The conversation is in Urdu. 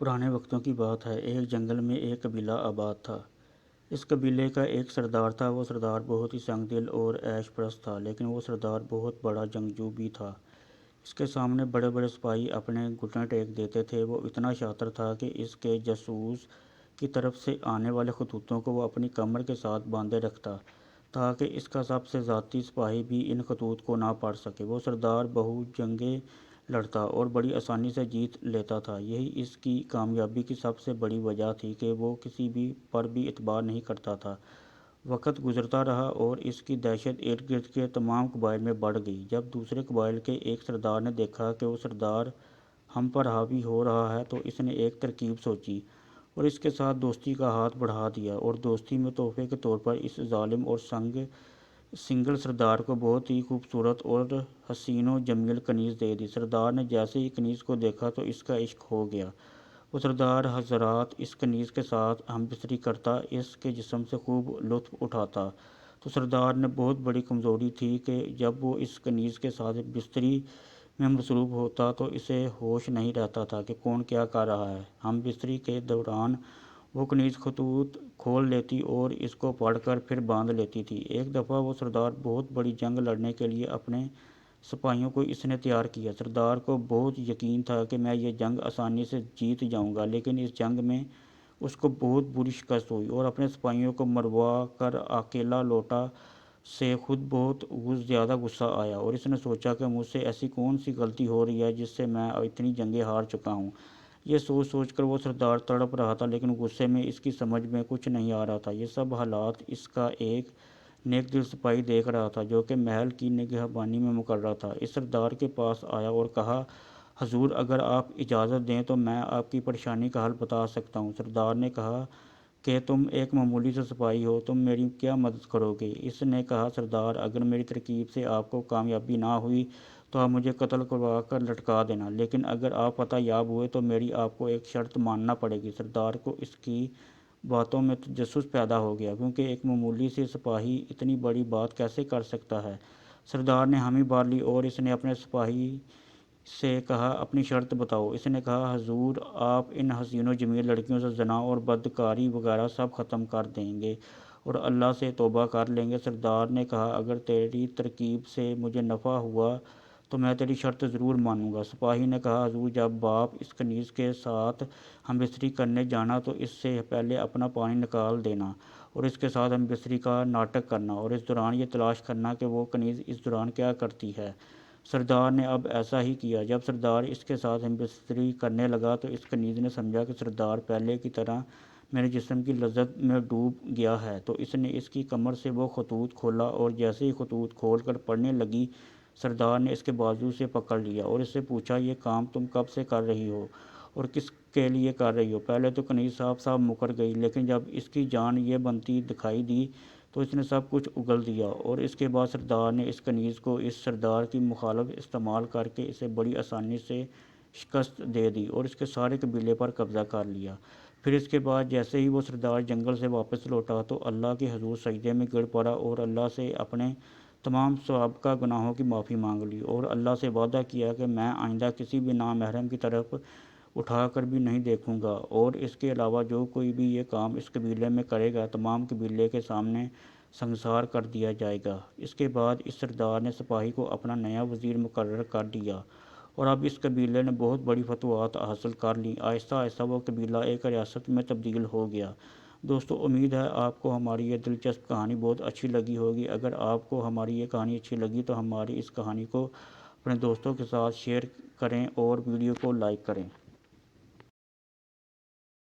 پرانے وقتوں کی بات ہے۔ ایک جنگل میں ایک قبیلہ آباد تھا۔ اس قبیلے کا ایک سردار تھا۔ وہ سردار بہت ہی سنگ دل اور عیش پرست تھا، لیکن وہ سردار بہت بڑا جنگجو بھی تھا۔ اس کے سامنے بڑے بڑے سپاہی اپنے گھٹنے ٹیک دیتے تھے۔ وہ اتنا شاطر تھا کہ اس کے جاسوس کی طرف سے آنے والے خطوطوں کو وہ اپنی کمر کے ساتھ باندھے رکھتا تاکہ اس کا سب سے ذاتی سپاہی بھی ان خطوط کو نہ پڑھ سکے۔ وہ سردار بہت جنگیں لڑتا اور بڑی آسانی سے جیت لیتا تھا۔ یہی اس کی کامیابی کی سب سے بڑی وجہ تھی کہ وہ کسی بھی پر بھی اعتبار نہیں کرتا تھا۔ وقت گزرتا رہا اور اس کی دہشت ارد گرد کے تمام قبائل میں بڑھ گئی۔ جب دوسرے قبائل کے ایک سردار نے دیکھا کہ وہ سردار ہم پر حاوی ہو رہا ہے تو اس نے ایک ترکیب سوچی اور اس کے ساتھ دوستی کا ہاتھ بڑھا دیا اور دوستی میں تحفے کے طور پر اس ظالم اور سنگل سردار کو بہت ہی خوبصورت اور حسین و جمیل کنیز دے دی۔ سردار نے جیسے ہی کنیز کو دیکھا تو اس کا عشق ہو گیا۔ وہ سردار حضرات اس کنیز کے ساتھ ہم بستری کرتا، اس کے جسم سے خوب لطف اٹھاتا تو سردار نے بہت بڑی کمزوری تھی کہ جب وہ اس کنیز کے ساتھ بستری میں مصروف ہوتا تو اسے ہوش نہیں رہتا تھا کہ کون کیا کر رہا ہے۔ ہم بستری کے دوران وہ کنیز خطوط کھول لیتی اور اس کو پڑھ کر پھر باندھ لیتی تھی۔ ایک دفعہ وہ سردار بہت بڑی جنگ لڑنے کے لیے اپنے سپاہیوں کو اس نے تیار کیا۔ سردار کو بہت یقین تھا کہ میں یہ جنگ آسانی سے جیت جاؤں گا، لیکن اس جنگ میں اس کو بہت بری شکست ہوئی اور اپنے سپاہیوں کو مروا کر اکیلا لوٹا سے خود بہت زیادہ غصہ آیا اور اس نے سوچا کہ مجھ سے ایسی کون سی غلطی ہو رہی ہے جس سے میں اتنی جنگیں ہار چکا ہوں۔ یہ سوچ سوچ کر وہ سردار تڑپ رہا تھا، لیکن غصے میں اس کی سمجھ میں کچھ نہیں آ رہا تھا۔ یہ سب حالات اس کا ایک نیک دل سپاہی دیکھ رہا تھا جو کہ محل کی نگہبانی میں مقرر تھا۔ اس سردار کے پاس آیا اور کہا، حضور اگر آپ اجازت دیں تو میں آپ کی پریشانی کا حل بتا سکتا ہوں۔ سردار نے کہا کہ تم ایک معمولی سے سپاہی ہو، تم میری کیا مدد کرو گے؟ اس نے کہا، سردار اگر میری ترکیب سے آپ کو کامیابی نہ ہوئی تو آپ مجھے قتل کروا کر لٹکا دینا، لیکن اگر آپ فتح یاب ہوئے تو میری آپ کو ایک شرط ماننا پڑے گی۔ سردار کو اس کی باتوں میں تجسس پیدا ہو گیا، کیونکہ ایک معمولی سے سپاہی اتنی بڑی بات کیسے کر سکتا ہے۔ سردار نے حامی بھر لی اور اس نے اپنے سپاہی سے کہا، اپنی شرط بتاؤ۔ اس نے کہا، حضور آپ ان حسین و جمیل لڑکیوں سے زنا اور بدکاری وغیرہ سب ختم کر دیں گے اور اللہ سے توبہ کر لیں گے۔ سردار نے کہا، اگر تیری ترکیب سے مجھے نفع ہوا تو میں تیری شرط ضرور مانوں گا۔ سپاہی نے کہا، حضور جب آپ اس کنیز کے ساتھ ہم بستری کرنے جانا تو اس سے پہلے اپنا پانی نکال دینا اور اس کے ساتھ ہم بستری کا ناٹک کرنا اور اس دوران یہ تلاش کرنا کہ وہ کنیز اس دوران کیا کرتی ہے۔ سردار نے اب ایسا ہی کیا۔ جب سردار اس کے ساتھ ہم بستری کرنے لگا تو اس کنیز نے سمجھا کہ سردار پہلے کی طرح میرے جسم کی لذت میں ڈوب گیا ہے، تو اس نے اس کی کمر سے وہ خطوط کھولا اور جیسے ہی خطوط کھول کر پڑھنے لگی، سردار نے اس کے بازو سے پکڑ لیا اور اس سے پوچھا، یہ کام تم کب سے کر رہی ہو اور کس کے لیے کر رہی ہو؟ پہلے تو کنیز صاف صاف مکر گئی، لیکن جب اس کی جان یہ بنتی دکھائی دی تو اس نے سب کچھ اگل دیا اور اس کے بعد سردار نے اس کنیز کو اس سردار کی مخالف استعمال کر کے اسے بڑی آسانی سے شکست دے دی اور اس کے سارے قبیلے پر قبضہ کر لیا۔ پھر اس کے بعد جیسے ہی وہ سردار جنگل سے واپس لوٹا تو اللہ کے حضور سجدے میں گر پڑا اور اللہ سے اپنے تمام سابقہ گناہوں کی معافی مانگ لی اور اللہ سے وعدہ کیا کہ میں آئندہ کسی بھی نامحرم کی طرف اٹھا کر بھی نہیں دیکھوں گا اور اس کے علاوہ جو کوئی بھی یہ کام اس قبیلے میں کرے گا تمام قبیلے کے سامنے سنگسار کر دیا جائے گا۔ اس کے بعد اس سردار نے سپاہی کو اپنا نیا وزیر مقرر کر دیا اور اب اس قبیلے نے بہت بڑی فتوحات حاصل کر لیں۔ آہستہ آہستہ وہ قبیلہ ایک ریاست میں تبدیل ہو گیا۔ دوستو، امید ہے آپ کو ہماری یہ دلچسپ کہانی بہت اچھی لگی ہوگی۔ اگر آپ کو ہماری یہ کہانی اچھی لگی تو ہماری اس کہانی کو اپنے دوستوں کے ساتھ شیئر کریں اور ویڈیو کو لائک کریں۔